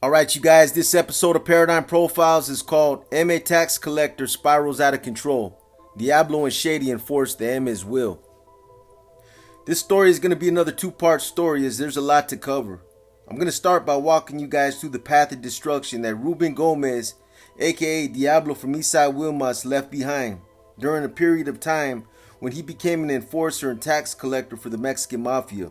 Alright you guys, this episode of Paradigm Profiles is called MA Tax Collector Spirals Out of Control. Diablo and Shady enforce the MA's will. This story is going to be another two-part story as there's a lot to cover. I'm going to start by walking you guys through the path of destruction that Ruben Gomez, aka Diablo from Eastside Wilmas, left behind during a period of time when he became an enforcer and tax collector for the Mexican Mafia.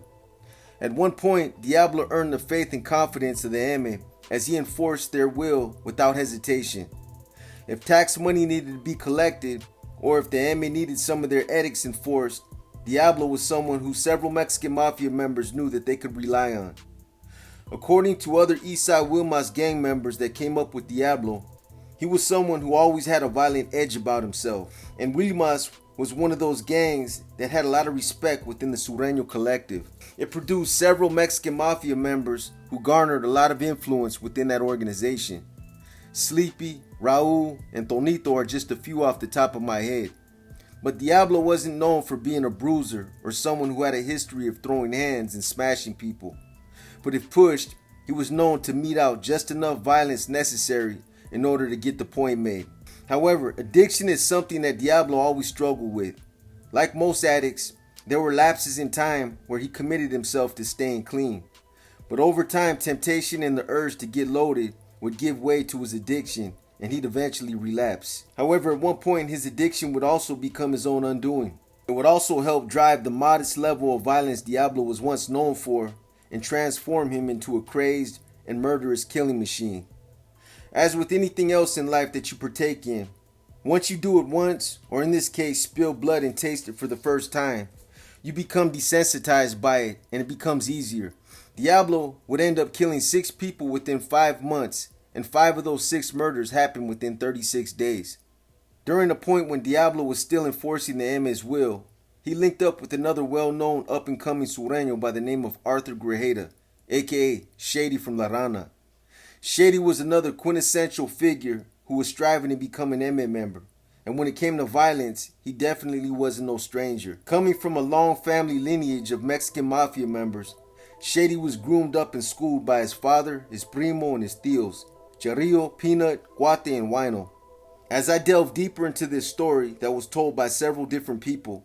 At one point, Diablo earned the faith and confidence of the MA as he enforced their will without hesitation. If tax money needed to be collected, or if the MA needed some of their edicts enforced, Diablo was someone who several Mexican Mafia members knew that they could rely on. According to other Eastside Wilmas gang members that came up with Diablo, he was someone who always had a violent edge about himself, and Wilmas was one of those gangs that had a lot of respect within the Sureño collective. It produced several Mexican Mafia members who garnered a lot of influence within that organization. Sleepy, Raul, and Tonito are just a few off the top of my head. But Diablo wasn't known for being a bruiser or someone who had a history of throwing hands and smashing people. But if pushed, he was known to mete out just enough violence necessary in order to get the point made. However, addiction is something that Diablo always struggled with. Like most addicts, there were lapses in time where he committed himself to staying clean. But over time, temptation and the urge to get loaded would give way to his addiction, and he'd eventually relapse. However, at one point, his addiction would also become his own undoing. It would also help drive the modest level of violence Diablo was once known for and transform him into a crazed and murderous killing machine. As with anything else in life that you partake in, once you do it once, or in this case spill blood and taste it for the first time, you become desensitized by it and it becomes easier. Diablo would end up killing 6 people within 5 months, and 5 of those 6 murders happened within 36 days. During the point when Diablo was still enforcing the MA's will, he linked up with another well-known up-and-coming Sureño by the name of Arthur Grajeda, aka Shady from La Rana. Shady was another quintessential figure who was striving to become an MA member, and when it came to violence, he definitely wasn't no stranger. Coming from a long family lineage of Mexican Mafia members, Shady was groomed up and schooled by his father, his primo, and his tíos, Charillo, Peanut, Guate, and Wino. As I delve deeper into this story that was told by several different people,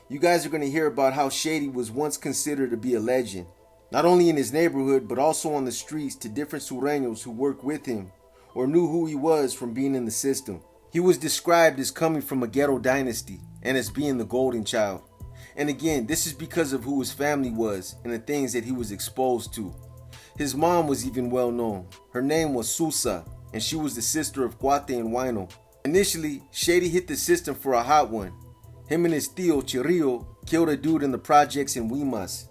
you guys are going to hear about how Shady was once considered to be a legend, not only in his neighborhood but also on the streets to different Sureños who worked with him or knew who he was from being in the system. He was described as coming from a ghetto dynasty and as being the golden child. And again, this is because of who his family was and the things that he was exposed to. His mom was even well known. Her name was Susa, and she was the sister of Guate and Wino. Initially, Shady hit the system for a hot one. Him and his tío Chirillo killed a dude in the projects in Wilmas.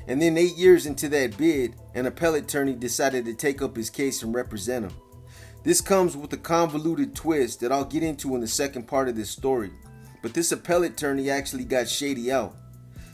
And then 8 years into that bid, an appellate attorney decided to take up his case and represent him. This comes with a convoluted twist that I'll get into in the second part of this story. But this appellate attorney actually got Shady out.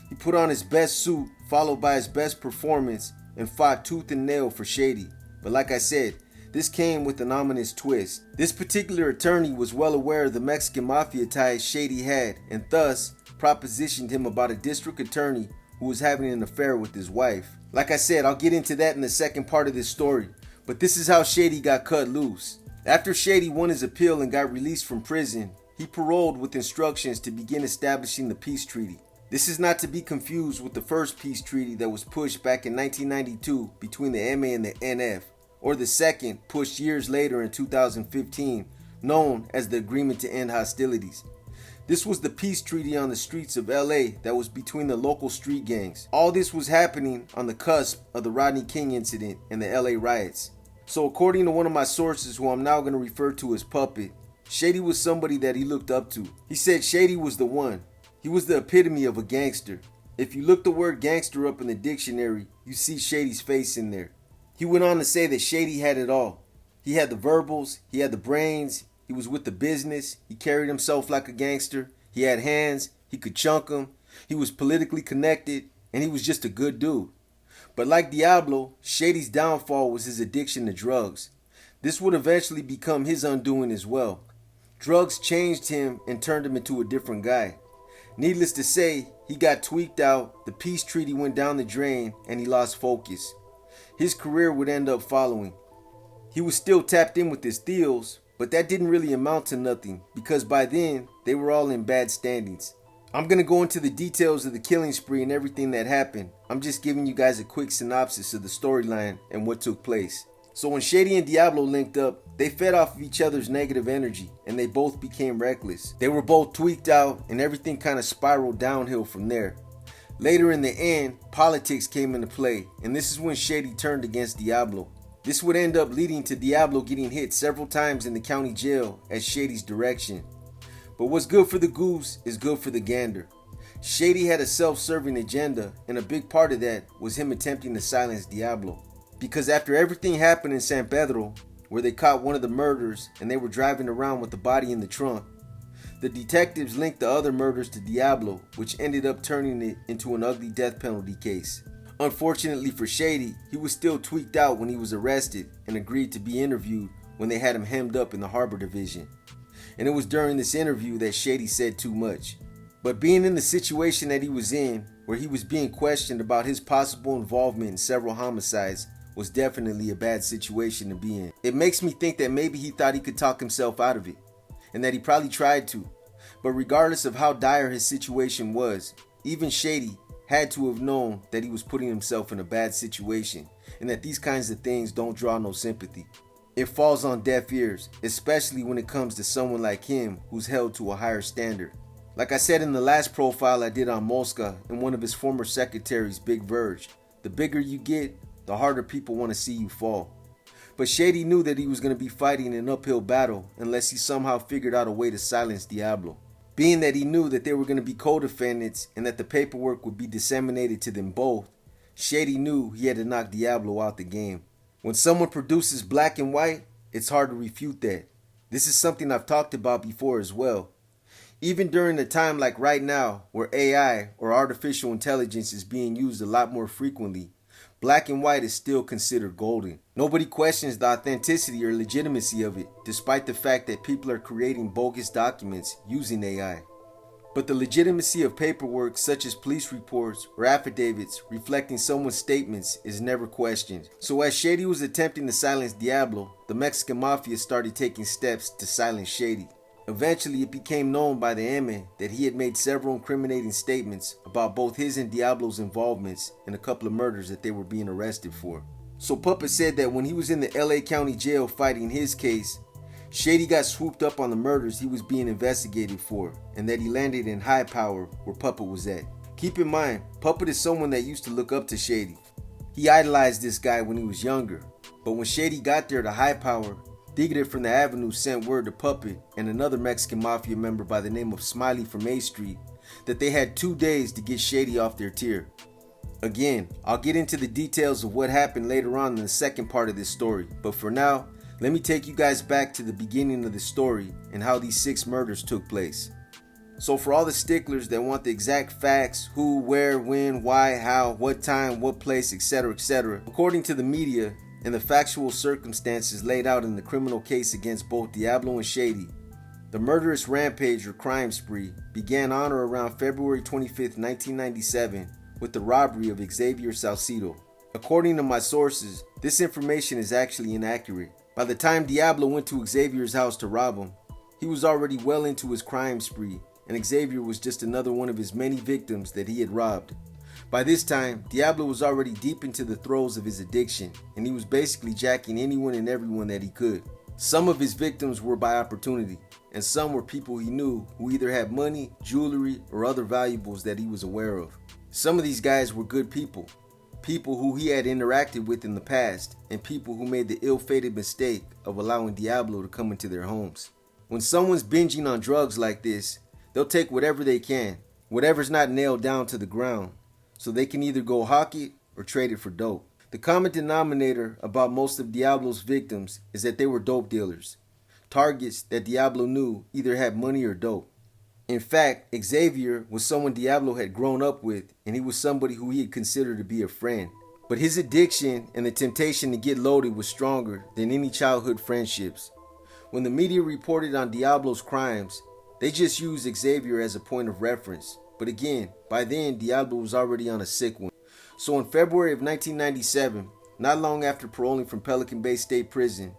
He put on his best suit, followed by his best performance, and fought tooth and nail for Shady. But like I said, this came with an ominous twist. This particular attorney was well aware of the Mexican Mafia ties Shady had, and thus propositioned him about a district attorney who was having an affair with his wife. Like I said, I'll get into that in the second part of this story, but this is how Shady got cut loose. After Shady won his appeal and got released from prison, he paroled with instructions to begin establishing the peace treaty. This is not to be confused with the first peace treaty that was pushed back in 1992 between the MA and the NF, or the second pushed years later in 2015, known as the Agreement to End Hostilities. This was the peace treaty on the streets of LA that was between the local street gangs. All this was happening on the cusp of the Rodney King incident and the LA riots. So according to one of my sources, who I'm now going to refer to as Puppet, Shady was somebody that he looked up to. He said Shady was the one. He was the epitome of a gangster. If you look the word gangster up in the dictionary, you see Shady's face in there. He went on to say that Shady had it all. He had the verbals, he had the brains, he was with the business, he carried himself like a gangster, he had hands, he could chunk them, he was politically connected, and he was just a good dude. But like Diablo, Shady's downfall was his addiction to drugs. This would eventually become his undoing as well. Drugs changed him and turned him into a different guy. Needless to say, he got tweaked out, the peace treaty went down the drain, and he lost focus. His career would end up following. He was still tapped in with his deals, but that didn't really amount to nothing because by then they were all in bad standings. I'm going to go into the details of the killing spree and everything that happened. I'm just giving you guys a quick synopsis of the storyline and what took place. So when Shady and Diablo linked up, they fed off of each other's negative energy and they both became reckless. They were both tweaked out and everything kind of spiraled downhill from there. Later in the end, politics came into play, and this is when Shady turned against Diablo. This would end up leading to Diablo getting hit several times in the county jail at Shady's direction. But what's good for the goose is good for the gander. Shady had a self-serving agenda, and a big part of that was him attempting to silence Diablo. Because after everything happened in San Pedro, where they caught one of the murders and they were driving around with the body in the trunk, the detectives linked the other murders to Diablo, which ended up turning it into an ugly death penalty case. Unfortunately for Shady, he was still tweaked out when he was arrested and agreed to be interviewed when they had him hemmed up in the Harbor Division. And it was during this interview that Shady said too much. But being in the situation that he was in, where he was being questioned about his possible involvement in several homicides, was definitely a bad situation to be in. It makes me think that maybe he thought he could talk himself out of it, and that he probably tried to. But regardless of how dire his situation was, even Shady had to have known that he was putting himself in a bad situation, and that these kinds of things don't draw no sympathy. It falls on deaf ears, especially when it comes to someone like him who's held to a higher standard. Like I said in the last profile I did on Mosca and one of his former secretaries, Big Verge, the bigger you get, the harder people want to see you fall. But Shady knew that he was going to be fighting an uphill battle unless he somehow figured out a way to silence Diablo. Being that he knew that they were going to be co-defendants and that the paperwork would be disseminated to them both, Shady knew he had to knock Diablo out the game. When someone produces black and white, it's hard to refute that. This is something I've talked about before as well. Even during a time like right now, where AI or artificial intelligence is being used a lot more frequently, black and white is still considered golden. Nobody questions the authenticity or legitimacy of it, despite the fact that people are creating bogus documents using AI. But the legitimacy of paperwork such as police reports or affidavits reflecting someone's statements is never questioned. So as Shady was attempting to silence Diablo, the Mexican Mafia started taking steps to silence Shady. Eventually, it became known by the ME that he had made several incriminating statements about both his and Diablo's involvements in a couple of murders that they were being arrested for. So Puppet said that when he was in the LA County Jail fighting his case, Shady got swooped up on the murders he was being investigated for, and that he landed in High Power where Puppet was at. Keep in mind, Puppet is someone that used to look up to Shady. He idolized this guy when he was younger, but when Shady got there to High Power, Tigre from the Avenue sent word to Puppet and another Mexican Mafia member by the name of Smiley from A Street that they had 2 days to get Shady off their tier. Again, I'll get into the details of what happened later on in the second part of this story, but for now, let me take you guys back to the beginning of the story and how these 6 murders took place. So for all the sticklers that want the exact facts, who, where, when, why, how, what time, what place, etc., according to the media, and the factual circumstances laid out in the criminal case against both Diablo and Shady, the murderous rampage or crime spree began on or around February 25, 1997 with the robbery of Xavier Salcido. According to my sources, this information is actually inaccurate. By the time Diablo went to Xavier's house to rob him, he was already well into his crime spree, and Xavier was just another one of his many victims that he had robbed. By this time, Diablo was already deep into the throes of his addiction, and he was basically jacking anyone and everyone that he could. Some of his victims were by opportunity, and some were people he knew who either had money, jewelry, or other valuables that he was aware of. Some of these guys were good people who he had interacted with in the past, and people who made the ill-fated mistake of allowing Diablo to come into their homes. When someone's binging on drugs like this, they'll take whatever they can, whatever's not nailed down to the ground, so they can either go hawk it or trade it for dope. The common denominator about most of Diablo's victims is that they were dope dealers, targets that Diablo knew either had money or dope. In fact, Xavier was someone Diablo had grown up with, and he was somebody who he had considered to be a friend. But his addiction and the temptation to get loaded was stronger than any childhood friendships. When the media reported on Diablo's crimes, they just used Xavier as a point of reference. But again, by then, Diablo was already on a sick one. So in February of 1997, not long after paroling from Pelican Bay State Prison,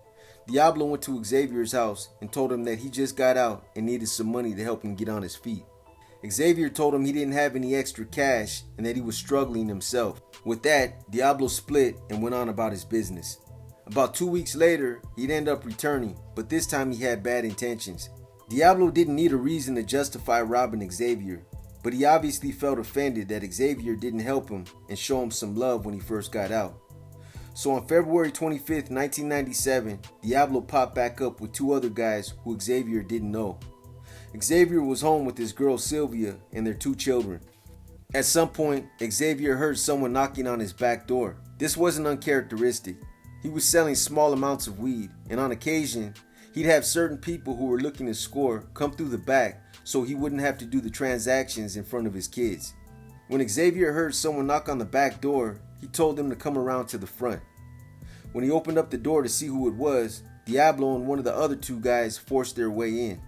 Diablo went to Xavier's house and told him that he just got out and needed some money to help him get on his feet. Xavier told him he didn't have any extra cash and that he was struggling himself. With that, Diablo split and went on about his business. About 2 weeks later, he'd end up returning, but this time he had bad intentions. Diablo didn't need a reason to justify robbing Xavier, but he obviously felt offended that Xavier didn't help him and show him some love when he first got out. So on February 25th, 1997, Diablo popped back up with 2 other guys who Xavier didn't know. Xavier was home with his girl Sylvia and their 2 children. At some point, Xavier heard someone knocking on his back door. This wasn't uncharacteristic. He was selling small amounts of weed, and on occasion, he'd have certain people who were looking to score come through the back so he wouldn't have to do the transactions in front of his kids. When Xavier heard someone knock on the back door, he told them to come around to the front. When he opened up the door to see who it was, Diablo and one of the other 2 guys forced their way in.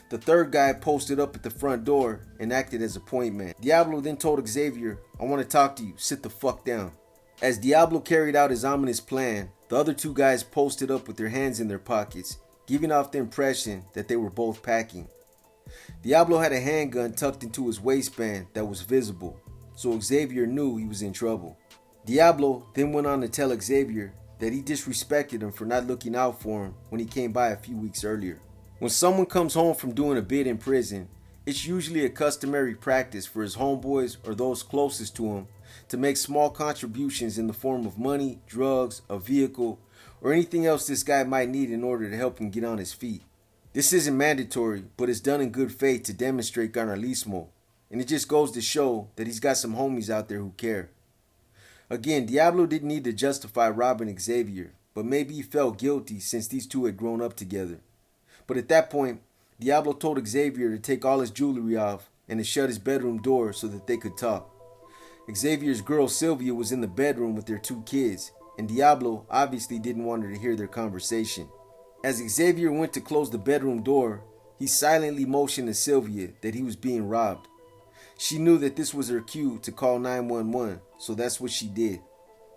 The 3rd guy posted up at the front door and acted as a point man. Diablo then told Xavier, "I want to talk to you, sit the fuck down." As Diablo carried out his ominous plan, the other 2 guys posted up with their hands in their pockets, giving off the impression that they were both packing. Diablo had a handgun tucked into his waistband that was visible, so Xavier knew he was in trouble. Diablo then went on to tell Xavier that he disrespected him for not looking out for him when he came by a few weeks earlier. When someone comes home from doing a bid in prison, it's usually a customary practice for his homeboys or those closest to him to make small contributions in the form of money, drugs, a vehicle, or anything else this guy might need in order to help him get on his feet. This isn't mandatory, but it's done in good faith to demonstrate carnalismo, and it just goes to show that he's got some homies out there who care. Again, Diablo didn't need to justify robbing Xavier, but maybe he felt guilty since these 2 had grown up together. But at that point, Diablo told Xavier to take all his jewelry off and to shut his bedroom door so that they could talk. Xavier's girl Sylvia was in the bedroom with their 2 kids, and Diablo obviously didn't want her to hear their conversation. As Xavier went to close the bedroom door, he silently motioned to Sylvia that he was being robbed. She knew that this was her cue to call 911, so that's what she did.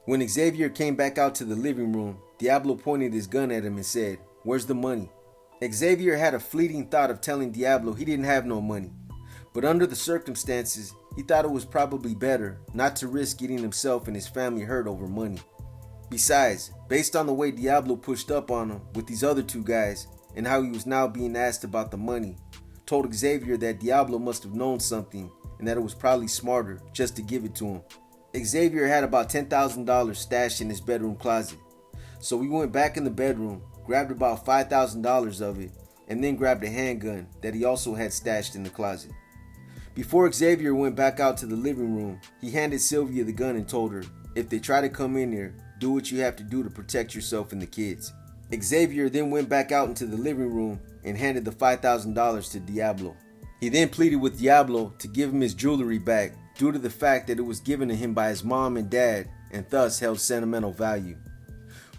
When Xavier came back out to the living room, Diablo pointed his gun at him and said, "Where's the money?" Xavier had a fleeting thought of telling Diablo he didn't have no money, but under the circumstances, he thought it was probably better not to risk getting himself and his family hurt over money. Besides, based on the way Diablo pushed up on him with these other 2 guys and how he was now being asked about the money, told Xavier that Diablo must have known something and that it was probably smarter just to give it to him. Xavier had about $10,000 stashed in his bedroom closet, so he went back in the bedroom, grabbed about $5,000 of it, and then grabbed a handgun that he also had stashed in the closet. Before Xavier went back out to the living room, he handed Sylvia the gun and told her, "If they try to come in here, do what you have to do to protect yourself and the kids." Xavier then went back out into the living room and handed the $5,000 to Diablo. He then pleaded with Diablo to give him his jewelry back due to the fact that it was given to him by his mom and dad and thus held sentimental value.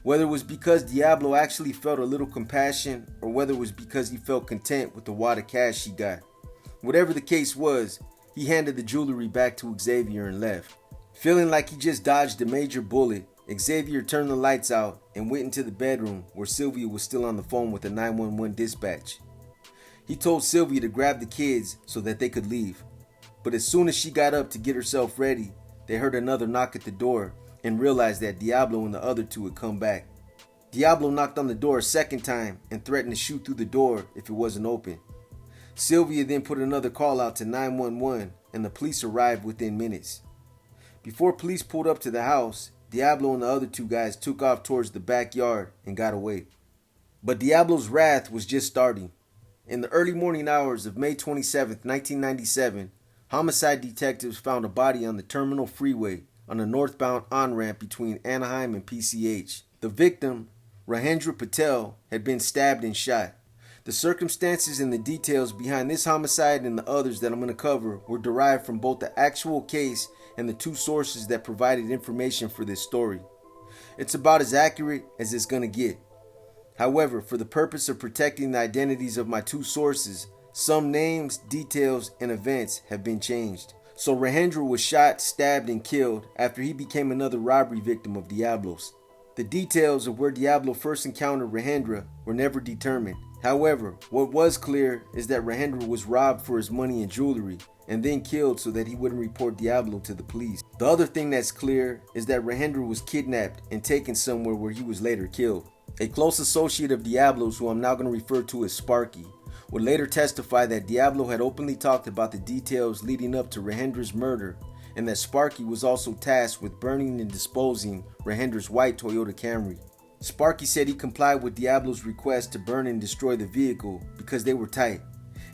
Whether it was because Diablo actually felt a little compassion or whether it was because he felt content with the wad of cash he got, whatever the case was, he handed the jewelry back to Xavier and left. Feeling like he just dodged a major bullet, Xavier turned the lights out and went into the bedroom where Sylvia was still on the phone with the 911 dispatch. He told Sylvia to grab the kids so that they could leave. But as soon as she got up to get herself ready, they heard another knock at the door and realized that Diablo and the other 2 had come back. Diablo knocked on the door a second time and threatened to shoot through the door if it wasn't open. Sylvia then put another call out to 911 and the police arrived within minutes. Before police pulled up to the house, Diablo and the other 2 guys took off towards the backyard and got away. But Diablo's wrath was just starting. In the early morning hours of May 27, 1997, homicide detectives found a body on the Terminal Freeway on a northbound on-ramp between Anaheim and PCH. The victim, Rajendra Patel, had been stabbed and shot. The circumstances and the details behind this homicide and the others that I'm going to cover were derived from both the actual case and the 2 sources that provided information for this story. It's about as accurate as it's going to get. However, for the purpose of protecting the identities of my 2 sources, some names, details, and events have been changed. So Rajendra was shot, stabbed, and killed after he became another robbery victim of Diablo's. The details of where Diablo first encountered Rajendra were never determined. However, what was clear is that Rajendra was robbed for his money and jewelry and then killed so that he wouldn't report Diablo to the police. The other thing that's clear is that Rajendra was kidnapped and taken somewhere where he was later killed. A close associate of Diablo's, who I'm now going to refer to as Sparky, would later testify that Diablo had openly talked about the details leading up to Rajendra's murder, and that Sparky was also tasked with burning and disposing Rajendra's white Toyota Camry. Sparky said he complied with Diablo's request to burn and destroy the vehicle because they were tight,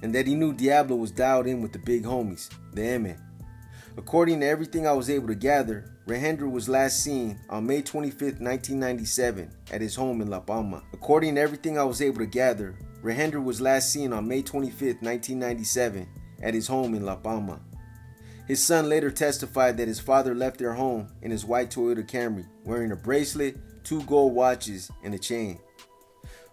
and that he knew Diablo was dialed in with the big homies, the ME. According to everything I was able to gather, Rajendra was last seen on May 25, 1997 at his home in La Palma. According to everything I was able to gather, Rajendra was last seen on May 25, 1997 at his home in La Palma. His son later testified that his father left their home in his white Toyota Camry wearing a bracelet, 2 gold watches, and a chain.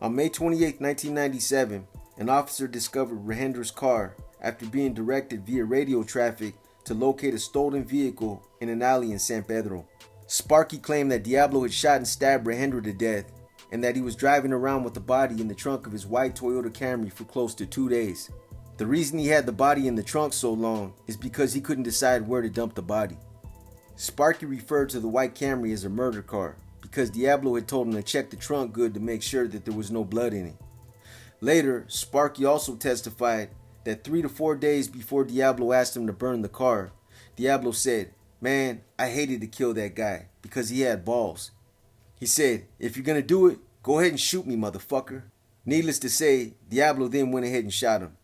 On May 28, 1997, an officer discovered Rajendra's car after being directed via radio traffic to locate a stolen vehicle in an alley in San Pedro. Sparky claimed that Diablo had shot and stabbed Rajendra to death and that he was driving around with the body in the trunk of his white Toyota Camry for close to 2 days. The reason he had the body in the trunk so long is because he couldn't decide where to dump the body. Sparky referred to the white Camry as a murder car because Diablo had told him to check the trunk good to make sure that there was no blood in it. Later, Sparky also testified that 3 to 4 days before Diablo asked him to burn the car, Diablo said, "Man, I hated to kill that guy because he had balls." He said, "If you're gonna do it, go ahead and shoot me, motherfucker." Needless to say, Diablo then went ahead and shot him.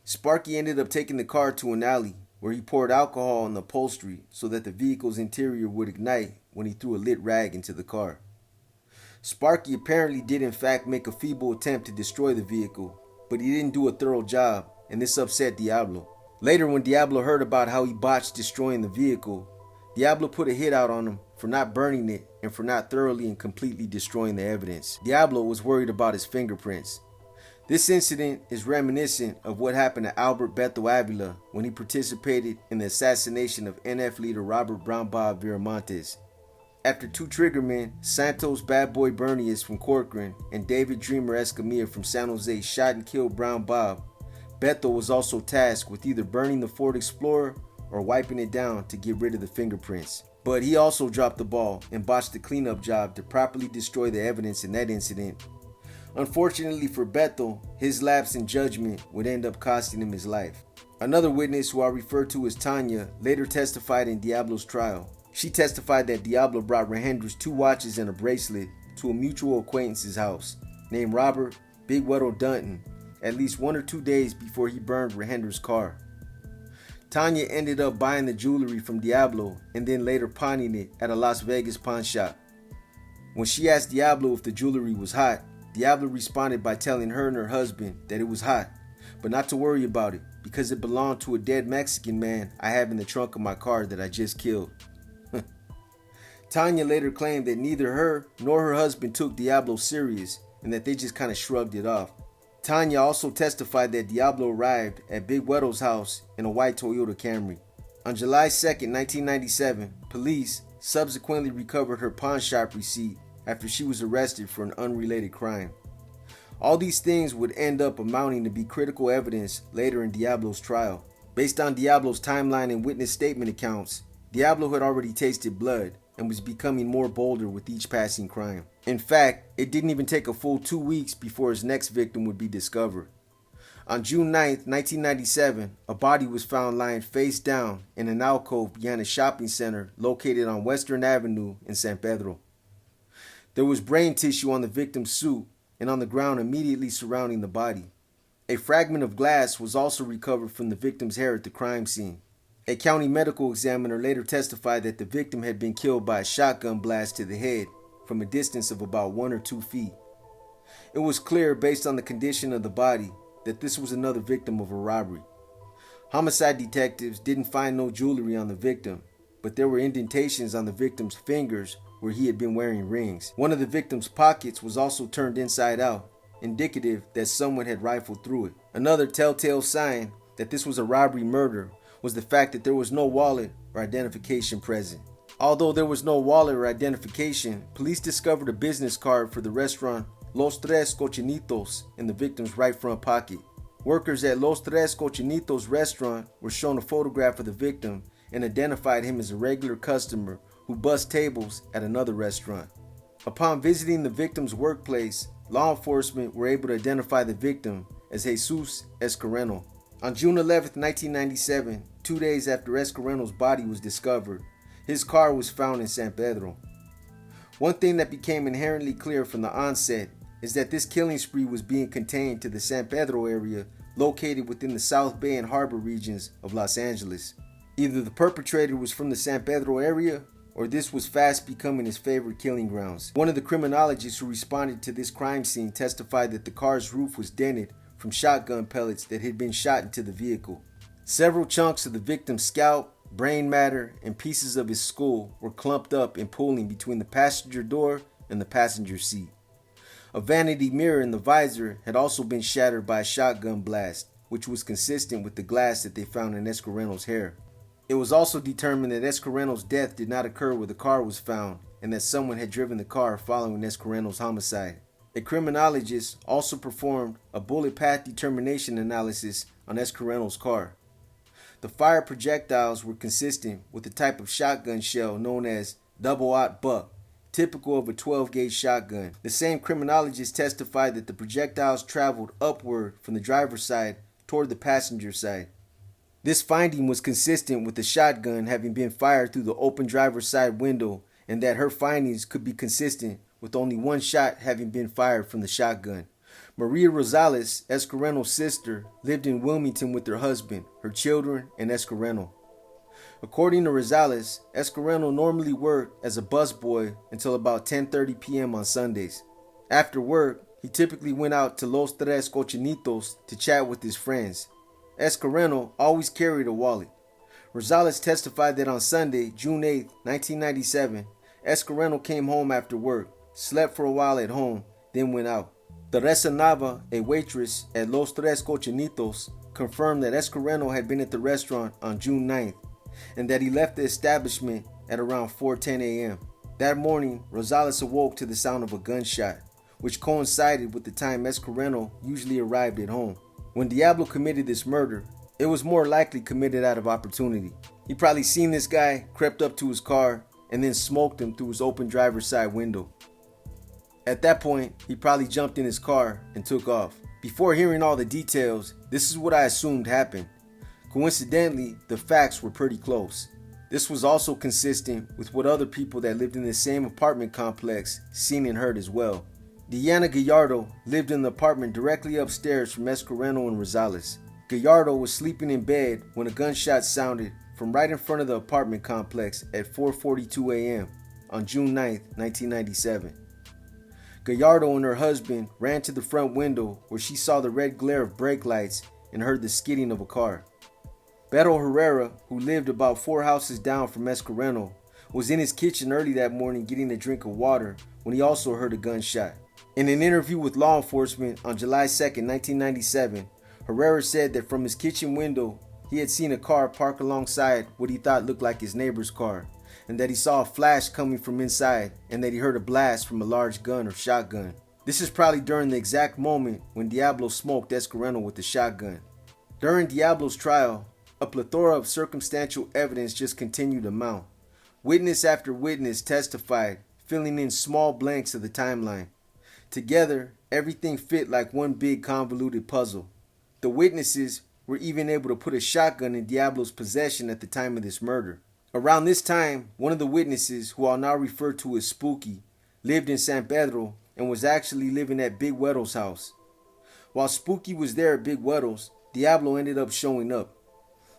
Sparky ended up taking the car to an alley where he poured alcohol on the upholstery so that the vehicle's interior would ignite when he threw a lit rag into the car. Sparky apparently did in fact make a feeble attempt to destroy the vehicle, but he didn't do a thorough job, and this upset Diablo. Later, when Diablo heard about how he botched destroying the vehicle, Diablo put a hit out on him for not burning it and for not thoroughly and completely destroying the evidence. Diablo was worried about his fingerprints. This incident is reminiscent of what happened to Albert Beto Avila when he participated in the assassination of NF leader Robert Brown Bob Viramontes. After 2 triggermen, Santos Bad Boy Bernius from Corcoran and David Dreamer Escamilla from San Jose shot and killed Brown Bob, Beto was also tasked with either burning the Ford Explorer or wiping it down to get rid of the fingerprints. But he also dropped the ball and botched the cleanup job to properly destroy the evidence in that incident. Unfortunately for Beto, his lapse in judgment would end up costing him his life. Another witness, who I refer to as Tanya, later testified in Diablo's trial. She testified that Diablo brought Rajendra's 2 watches and a bracelet to a mutual acquaintance's house named Robert Big Huero Dunton at least 1 or 2 days before he burned Rajendra's car. Tanya ended up buying the jewelry from Diablo and then later pawning it at a Las Vegas pawn shop. When she asked Diablo if the jewelry was hot, Diablo responded by telling her and her husband that it was hot, but not to worry about it because it belonged to a dead Mexican man I have in the trunk of my car that I just killed. Tanya later claimed that neither her nor her husband took Diablo serious and that they just kind of shrugged it off. Tanya also testified that Diablo arrived at Big Huero's house in a white Toyota Camry. On July 2nd, 1997, police subsequently recovered her pawn shop receipt after she was arrested for an unrelated crime. All these things would end up amounting to be critical evidence later in Diablo's trial. Based on Diablo's timeline and witness statement accounts, Diablo had already tasted blood and was becoming more bolder with each passing crime. In fact, it didn't even take a full 2 weeks before his next victim would be discovered. On June 9th, 1997, a body was found lying face down in an alcove behind a shopping center located on Western Avenue in San Pedro. There was brain tissue on the victim's suit and on the ground immediately surrounding the body. A fragment of glass was also recovered from the victim's hair at the crime scene. A county medical examiner later testified that the victim had been killed by a shotgun blast to the head from a distance of about 1 or 2 feet. It was clear, based on the condition of the body, that this was another victim of a robbery. Homicide detectives didn't find no jewelry on the victim, but there were indentations on the victim's fingers where he had been wearing rings. One of the victim's pockets was also turned inside out, indicative that someone had rifled through it. Another telltale sign that this was a robbery murder was the fact that there was no wallet or identification present. Although there was no wallet or identification, police discovered a business card for the restaurant Los Tres Cochinitos in the victim's right front pocket. Workers at Los Tres Cochinitos restaurant were shown a photograph of the victim and identified him as a regular customer who bussed tables at another restaurant. Upon visiting the victim's workplace, law enforcement were able to identify the victim as Jesus Escareno. On June 11, 1997, 2 days after Escareno's body was discovered, his car was found in San Pedro. One thing that became inherently clear from the onset is that this killing spree was being contained to the San Pedro area located within the South Bay and Harbor regions of Los Angeles. Either the perpetrator was from the San Pedro area or this was fast becoming his favorite killing grounds. One of the criminologists who responded to this crime scene testified that the car's roof was dented from shotgun pellets that had been shot into the vehicle. Several chunks of the victim's scalp, brain matter, and pieces of his skull were clumped up and pooling between the passenger door and the passenger seat. A vanity mirror in the visor had also been shattered by a shotgun blast, which was consistent with the glass that they found in Escareno's hair. It was also determined that Escareno's death did not occur where the car was found and that someone had driven the car following Escareno's homicide. A criminologist also performed a bullet path determination analysis on Escareno's car. The fire projectiles were consistent with the type of shotgun shell known as double-aught buck, typical of a 12-gauge shotgun. The same criminologist testified that the projectiles traveled upward from the driver's side toward the passenger side. This finding was consistent with the shotgun having been fired through the open driver's side window and that her findings could be consistent with only one shot having been fired from the shotgun. Maria Rosales, Escareno's sister, lived in Wilmington with her husband, her children, and Escareno. According to Rosales, Escareno normally worked as a busboy until about 10:30 p.m. on Sundays. After work, he typically went out to Los Tres Cochinitos to chat with his friends. Escareno always carried a wallet. Rosales testified that on Sunday, June 8, 1997, Escareno came home after work, slept for a while at home, then went out. Teresa Nava, a waitress at Los Tres Cochinitos, confirmed that Escareno had been at the restaurant on June 9th and that he left the establishment at around 4:10 a.m. That morning, Rosales awoke to the sound of a gunshot, which coincided with the time Escareno usually arrived at home. When Diablo committed this murder, it was more likely committed out of opportunity. He probably seen this guy, crept up to his car, and then smoked him through his open driver's side window. At that point, he probably jumped in his car and took off. Before hearing all the details, this is what I assumed happened. Coincidentally, the facts were pretty close. This was also consistent with what other people that lived in the same apartment complex seen and heard as well. Diana Gallardo lived in the apartment directly upstairs from Escareno and Rosales. Gallardo was sleeping in bed when a gunshot sounded from right in front of the apartment complex at 4:42 a.m. on June 9, 1997. Gallardo and her husband ran to the front window where she saw the red glare of brake lights and heard the skidding of a car. Beto Herrera, who lived about 4 houses down from Escareno, was in his kitchen early that morning getting a drink of water when he also heard a gunshot. In an interview with law enforcement on July 2, 1997, Herrera said that from his kitchen window, he had seen a car park alongside what he thought looked like his neighbor's car, and that he saw a flash coming from inside, and that he heard a blast from a large gun or shotgun. This is probably during the exact moment when Diablo smoked Escareno with the shotgun. During Diablo's trial, a plethora of circumstantial evidence just continued to mount. Witness after witness testified, filling in small blanks of the timeline. Together, everything fit like one big convoluted puzzle. The witnesses were even able to put a shotgun in Diablo's possession at the time of this murder. Around this time, one of the witnesses, who I'll now refer to as Spooky, lived in San Pedro and was actually living at Big Huero's house. While Spooky was there at Big Huero's, Diablo ended up showing up.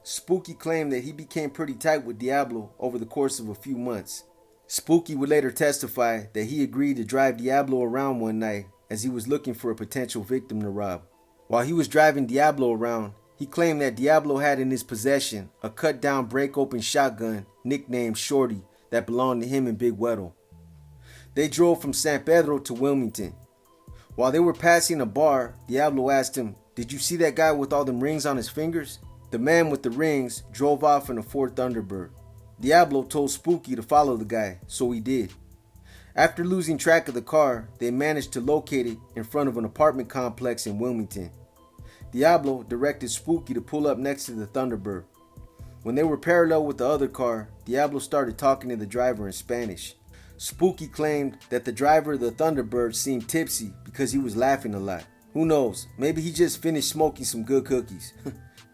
Spooky claimed that he became pretty tight with Diablo over the course of a few months. Spooky would later testify that he agreed to drive Diablo around one night as he was looking for a potential victim to rob. While he was driving Diablo around, he claimed that Diablo had in his possession a cut-down break-open shotgun nicknamed Shorty that belonged to him and Big Huero. They drove from San Pedro to Wilmington. While they were passing a bar, Diablo asked him, "Did you see that guy with all them rings on his fingers?" The man with the rings drove off in a Ford Thunderbird. Diablo told Spooky to follow the guy, so he did. After losing track of the car, they managed to locate it in front of an apartment complex in Wilmington. Diablo directed Spooky to pull up next to the Thunderbird. When they were parallel with the other car, Diablo started talking to the driver in Spanish. Spooky claimed that the driver of the Thunderbird seemed tipsy because he was laughing a lot. Who knows, maybe he just finished smoking some good cookies.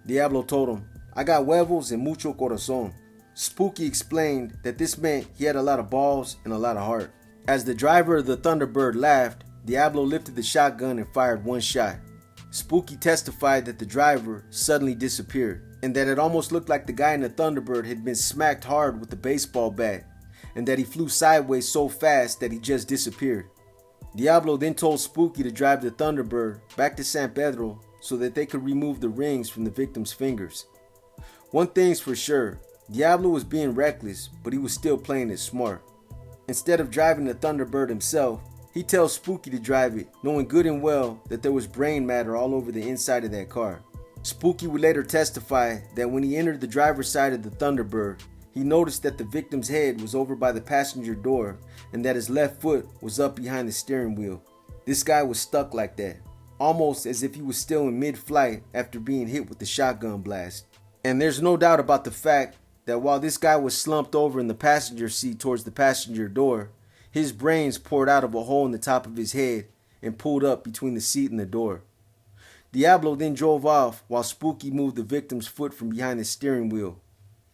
Diablo told him, "I got huevos and mucho corazón." Spooky explained that this meant he had a lot of balls and a lot of heart. As the driver of the Thunderbird laughed, Diablo lifted the shotgun and fired one shot. Spooky testified that the driver suddenly disappeared, and that it almost looked like the guy in the Thunderbird had been smacked hard with a baseball bat, and that he flew sideways so fast that he just disappeared. Diablo then told Spooky to drive the Thunderbird back to San Pedro so that they could remove the rings from the victim's fingers. One thing's for sure, Diablo was being reckless, but he was still playing it smart. Instead of driving the Thunderbird himself, he tells Spooky to drive it, knowing good and well that there was brain matter all over the inside of that car. Spooky would later testify that when he entered the driver's side of the Thunderbird, he noticed that the victim's head was over by the passenger door and that his left foot was up behind the steering wheel. This guy was stuck like that, almost as if he was still in mid-flight after being hit with the shotgun blast. And there's no doubt about the fact that while this guy was slumped over in the passenger seat towards the passenger door, his brains poured out of a hole in the top of his head and pulled up between the seat and the door. Diablo then drove off while Spooky moved the victim's foot from behind the steering wheel.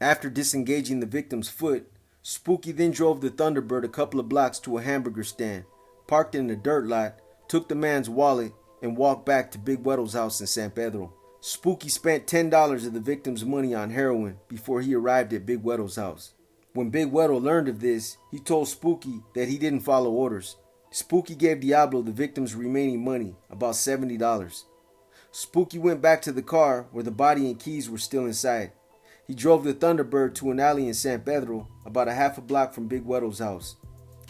After disengaging the victim's foot, Spooky then drove the Thunderbird a couple of blocks to a hamburger stand, parked in a dirt lot, took the man's wallet, and walked back to Big Huero's house in San Pedro. Spooky spent $10 of the victim's money on heroin before he arrived at Big Huero's house. When Big Huero learned of this, he told Spooky that he didn't follow orders. Spooky gave Diablo the victim's remaining money, about $70. Spooky went back to the car where the body and keys were still inside. He drove the Thunderbird to an alley in San Pedro, about a half a block from Big Huero's house.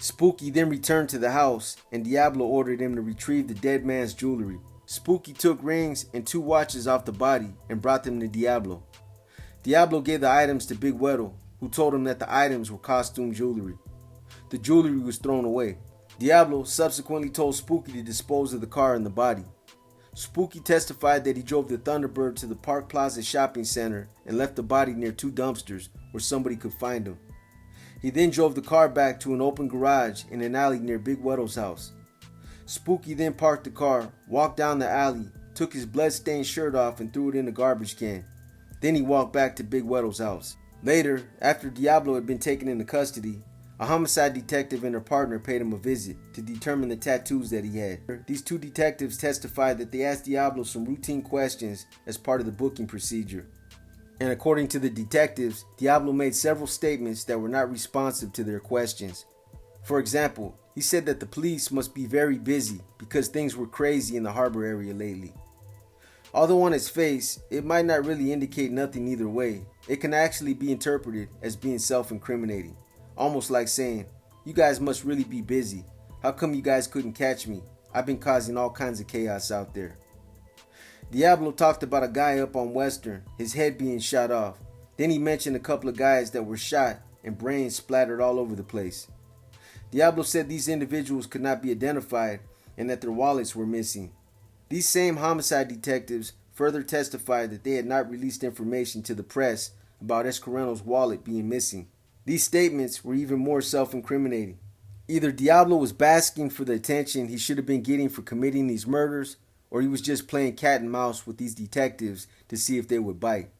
Spooky then returned to the house, and Diablo ordered him to retrieve the dead man's jewelry. Spooky took rings and 2 watches off the body and brought them to Diablo. Diablo gave the items to Big Huero, who told him that the items were costume jewelry. The jewelry was thrown away. Diablo subsequently told Spooky to dispose of the car and the body. Spooky testified that he drove the Thunderbird to the Park Plaza shopping center and left the body near 2 dumpsters where somebody could find him. He then drove the car back to an open garage in an alley near Big Huero's house. Spooky then parked the car, walked down the alley, took his blood-stained shirt off and threw it in the garbage can. Then he walked back to Big Huero's house. Later, after Diablo had been taken into custody, a homicide detective and her partner paid him a visit to determine the tattoos that he had. These 2 detectives testified that they asked Diablo some routine questions as part of the booking procedure. And according to the detectives, Diablo made several statements that were not responsive to their questions. For example, he said that the police must be very busy because things were crazy in the harbor area lately. Although on its face, it might not really indicate nothing either way, it can actually be interpreted as being self-incriminating. Almost like saying, "You guys must really be busy. How come you guys couldn't catch me? I've been causing all kinds of chaos out there." Diablo talked about a guy up on Western, his head being shot off. Then he mentioned a couple of guys that were shot and brains splattered all over the place. Diablo said these individuals could not be identified and that their wallets were missing. These same homicide detectives further testified that they had not released information to the press about Escareno's wallet being missing. These statements were even more self-incriminating. Either Diablo was basking for the attention he should have been getting for committing these murders, or he was just playing cat and mouse with these detectives to see if they would bite.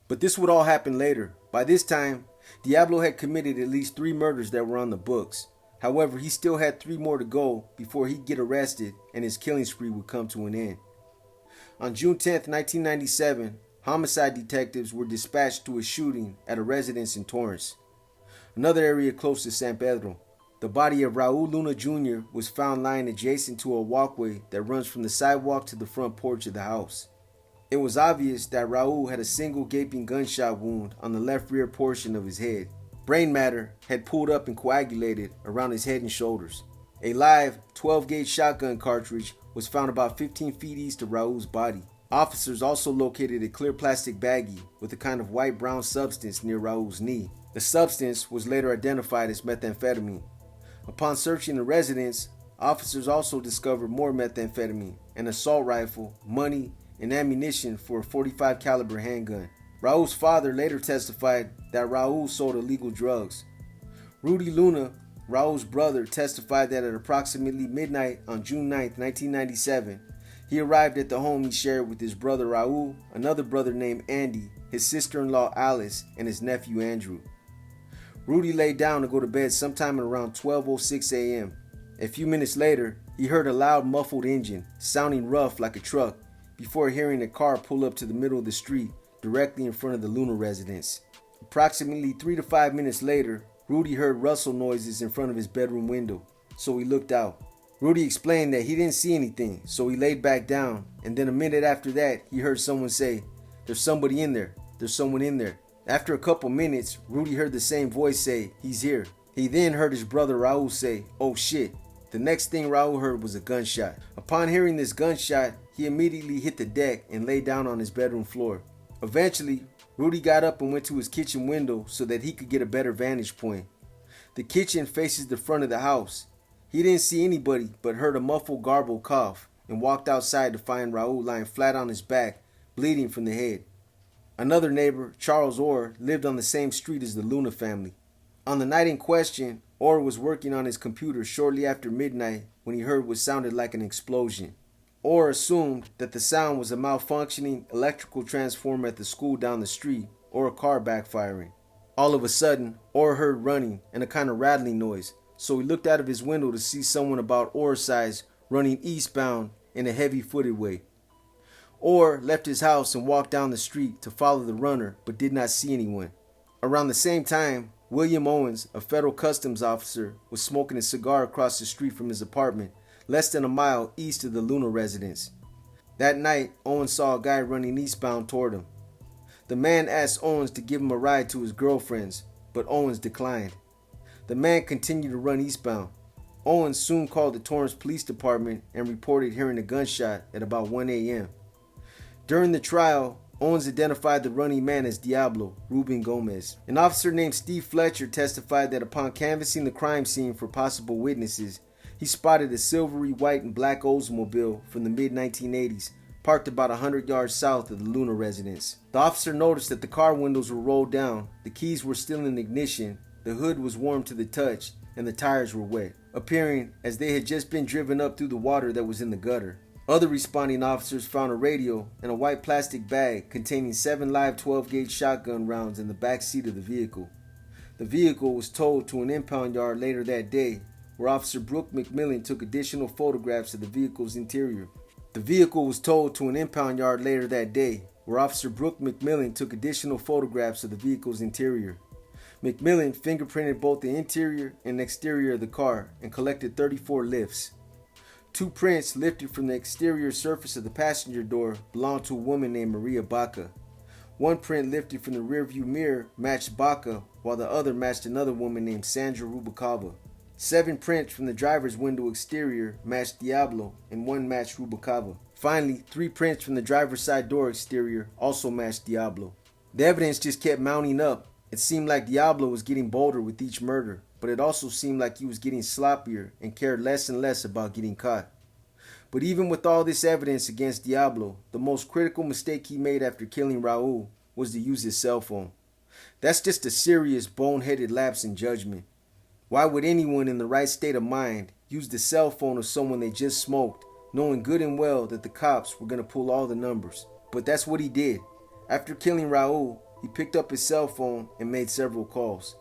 But this would all happen later. By this time, Diablo had committed at least 3 murders that were on the books. However, he still had 3 more to go before he'd get arrested and his killing spree would come to an end. On June 10, 1997, homicide detectives were dispatched to a shooting at a residence in Torrance, another area close to San Pedro. The body of Raul Luna Jr. was found lying adjacent to a walkway that runs from the sidewalk to the front porch of the house. It was obvious that Raul had a single gaping gunshot wound on the left rear portion of his head. Brain matter had pooled up and coagulated around his head and shoulders. A live 12-gauge shotgun cartridge was found about 15 feet east of Raul's body. Officers also located a clear plastic baggie with a kind of white-brown substance near Raul's knee. The substance was later identified as methamphetamine. Upon searching the residence, officers also discovered more methamphetamine, an assault rifle, money, and ammunition for a .45 caliber handgun. Raul's father later testified that Raul sold illegal drugs. Rudy Luna, Raul's brother, testified that at approximately midnight on June 9, 1997, he arrived at the home he shared with his brother Raul, another brother named Andy, his sister-in-law Alice, and his nephew Andrew. Rudy lay down to go to bed sometime at around 12:06 a.m. A few minutes later, he heard a loud muffled engine, sounding rough like a truck, before hearing a car pull up to the middle of the street, directly in front of the Luna residence. Approximately 3 to 5 minutes later, Rudy heard rustle noises in front of his bedroom window, so he looked out. Rudy explained that he didn't see anything, so he laid back down, and then a minute after that, he heard someone say, "There's somebody in there, there's someone in there." After a couple minutes, Rudy heard the same voice say, "He's here." He then heard his brother Raul say, "Oh shit." The next thing Raul heard was a gunshot. Upon hearing this gunshot, he immediately hit the deck and lay down on his bedroom floor. Eventually, Rudy got up and went to his kitchen window so that he could get a better vantage point. The kitchen faces the front of the house. He didn't see anybody but heard a muffled garbled cough and walked outside to find Raul lying flat on his back, bleeding from the head. Another neighbor, Charles Orr, lived on the same street as the Luna family. On the night in question, Orr was working on his computer shortly after midnight when he heard what sounded like an explosion. Orr assumed that the sound was a malfunctioning electrical transformer at the school down the street or a car backfiring. All of a sudden, Orr heard running and a kind of rattling noise, so he looked out of his window to see someone about Orr's size running eastbound in a heavy-footed way. Orr left his house and walked down the street to follow the runner, but did not see anyone. Around the same time, William Owens, a federal customs officer, was smoking a cigar across the street from his apartment, less than a mile east of the Luna residence. That night, Owens saw a guy running eastbound toward him. The man asked Owens to give him a ride to his girlfriend's, but Owens declined. The man continued to run eastbound. Owens soon called the Torrance Police Department and reported hearing a gunshot at about 1 a.m. During the trial, Owens identified the running man as Diablo, Ruben Gomez. An officer named Steve Fletcher testified that upon canvassing the crime scene for possible witnesses, he spotted a silvery white and black Oldsmobile from the mid-1980s, parked about 100 yards south of the Luna residence. The officer noticed that the car windows were rolled down, the keys were still in ignition, the hood was warm to the touch, and the tires were wet, appearing as they had just been driven up through the water that was in the gutter. Other responding officers found a radio and a white plastic bag containing 7 live 12-gauge shotgun rounds in the back seat of the vehicle. The vehicle was towed to an impound yard later that day, where Officer Brooke McMillan took additional photographs of the vehicle's interior. McMillan fingerprinted both the interior and exterior of the car and collected 34 lifts. 2 prints lifted from the exterior surface of the passenger door belonged to a woman named Maria Baca. 1 print lifted from the rearview mirror matched Baca, while the other matched another woman named Sandra Rubacava. 7 prints from the driver's window exterior matched Diablo, and 1 matched Rubacava. Finally, 3 prints from the driver's side door exterior also matched Diablo. The evidence just kept mounting up. It seemed like Diablo was getting bolder with each murder, but it also seemed like he was getting sloppier and cared less and less about getting caught. But even with all this evidence against Diablo, the most critical mistake he made after killing Raul was to use his cell phone. That's just a serious, boneheaded lapse in judgment. Why would anyone in the right state of mind use the cell phone of someone they just smoked, knowing good and well that the cops were going to pull all the numbers? But that's what he did. After killing Raul, he picked up his cell phone and made several calls.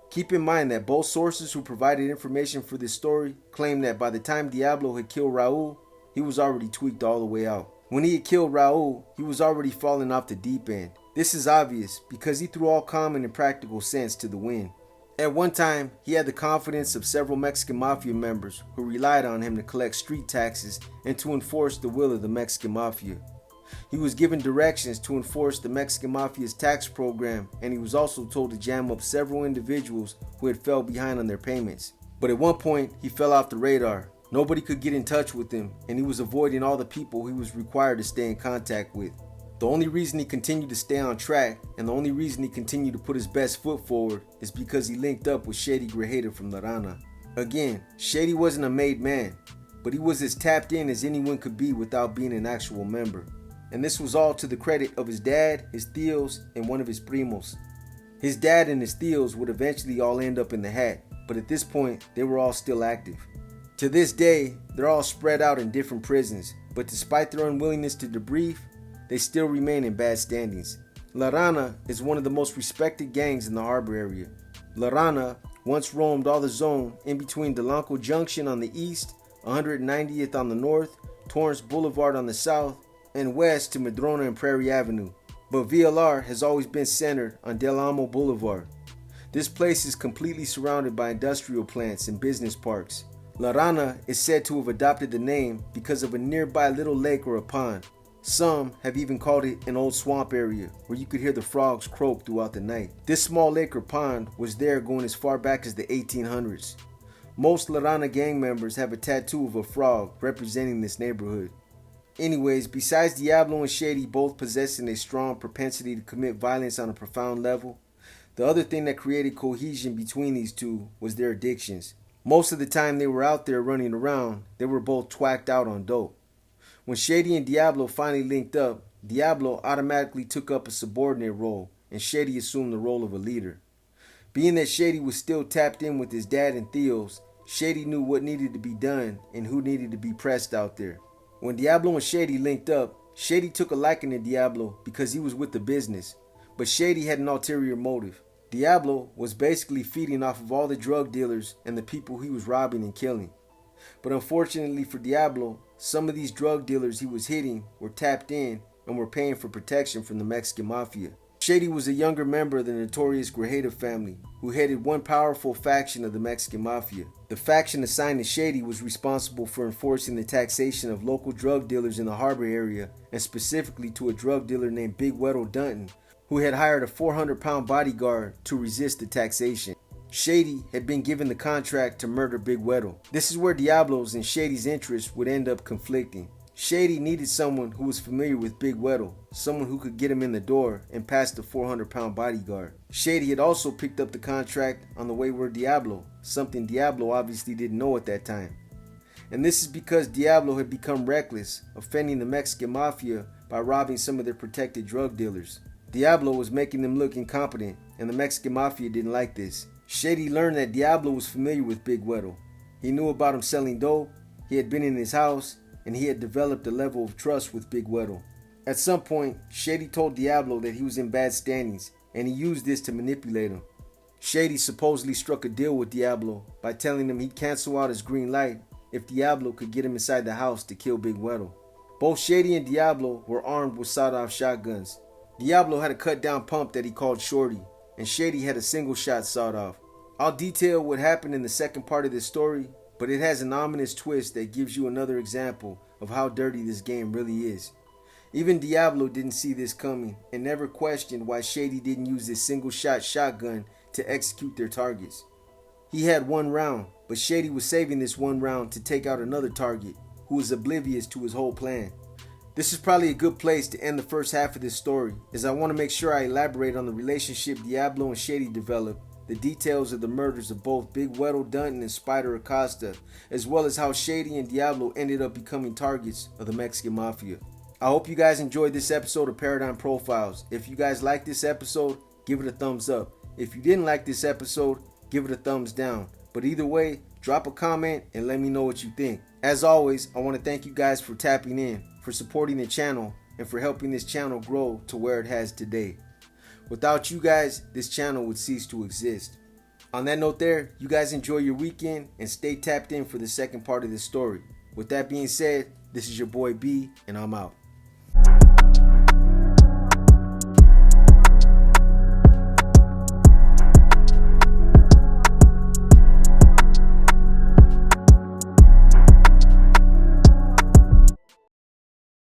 Keep in mind that both sources who provided information for this story claimed that by the time Diablo had killed Raul, he was already tweaked all the way out. When he had killed Raul, he was already falling off the deep end. This is obvious because he threw all common and practical sense to the wind. At one time, he had the confidence of several Mexican Mafia members who relied on him to collect street taxes and to enforce the will of the Mexican Mafia. He was given directions to enforce the Mexican Mafia's tax program, and he was also told to jam up several individuals who had fell behind on their payments. But at one point, he fell off the radar. Nobody could get in touch with him, and he was avoiding all the people he was required to stay in contact with. The only reason he continued to stay on track, and the only reason he continued to put his best foot forward, is because he linked up with Shady Grajeda from La Rana. Again, Shady wasn't a made man, but he was as tapped in as anyone could be without being an actual member. And this was all to the credit of his dad, his tíos, and one of his primos. His dad and his tíos would eventually all end up in the hat, but at this point, they were all still active. To this day, they're all spread out in different prisons, but despite their unwillingness to debrief, they still remain in bad standings. La Rana is one of the most respected gangs in the harbor area. La Rana once roamed all the zone in between Delanco Junction on the east, 190th on the north, Torrance Boulevard on the south, and west to Madrona and Prairie Avenue. But VLR has always been centered on Del Amo Boulevard. This place is completely surrounded by industrial plants and business parks. La Rana is said to have adopted the name because of a nearby little lake or a pond. Some have even called it an old swamp area where you could hear the frogs croak throughout the night. This small lake or pond was there going as far back as the 1800s. Most La Rana gang members have a tattoo of a frog representing this neighborhood. Anyways, besides Diablo and Shady both possessing a strong propensity to commit violence on a profound level, the other thing that created cohesion between these two was their addictions. Most of the time they were out there running around, they were both twacked out on dope. When Shady and Diablo finally linked up, Diablo automatically took up a subordinate role, and Shady assumed the role of a leader. Being that Shady was still tapped in with his dad and tíos, Shady knew what needed to be done and who needed to be pressed out there. When Diablo and Shady linked up, Shady took a liking to Diablo because he was with the business, but Shady had an ulterior motive. Diablo was basically feeding off of all the drug dealers and the people he was robbing and killing. But unfortunately for Diablo, some of these drug dealers he was hitting were tapped in and were paying for protection from the Mexican Mafia. Shady was a younger member of the notorious Grajeda family who headed one powerful faction of the Mexican Mafia. The faction assigned to Shady was responsible for enforcing the taxation of local drug dealers in the harbor area, and specifically to a drug dealer named Big Huero who had hired a 400-pound bodyguard to resist the taxation. Shady had been given the contract to murder Big Huero. This is where Diablo's and Shady's interests would end up conflicting. Shady needed someone who was familiar with Big Huero, someone who could get him in the door and past the 400-pound bodyguard. Shady had also picked up the contract on the wayward Diablo, something Diablo obviously didn't know at that time. And this is because Diablo had become reckless, offending the Mexican Mafia by robbing some of their protected drug dealers. Diablo was making them look incompetent, and the Mexican Mafia didn't like this. Shady learned that Diablo was familiar with Big Huero. He knew about him selling dope, he had been in his house, and he had developed a level of trust with Big Huero. At some point, Shady told Diablo that he was in bad standings, and he used this to manipulate him. Shady supposedly struck a deal with Diablo by telling him he'd cancel out his green light if Diablo could get him inside the house to kill Big Huero. Both Shady and Diablo were armed with sawed-off shotguns. Diablo had a cut-down pump that he called Shorty, and Shady had a single shot sawed off. I'll detail what happened in the second part of this story, but it has an ominous twist that gives you another example of how dirty this game really is. Even Diablo didn't see this coming and never questioned why Shady didn't use this single shot shotgun to execute their targets. He had one round, but Shady was saving this one round to take out another target who was oblivious to his whole plan. This is probably a good place to end the first half of this story, as I want to make sure I elaborate on the relationship Diablo and Shady developed, the details of the murders of both Big Huero and Spider Acosta, as well as how Shady and Diablo ended up becoming targets of the Mexican Mafia. I hope you guys enjoyed this episode of Paradigm Profiles. If you guys liked this episode, give it a thumbs up. If you didn't like this episode, give it a thumbs down. But either way, drop a comment and let me know what you think. As always, I want to thank you guys for tapping in, for supporting the channel, and for helping this channel grow to where it has today. Without you guys, this channel would cease to exist. On that note there, you guys enjoy your weekend and stay tapped in for the second part of this story. With that being said, this is your boy B, and I'm out.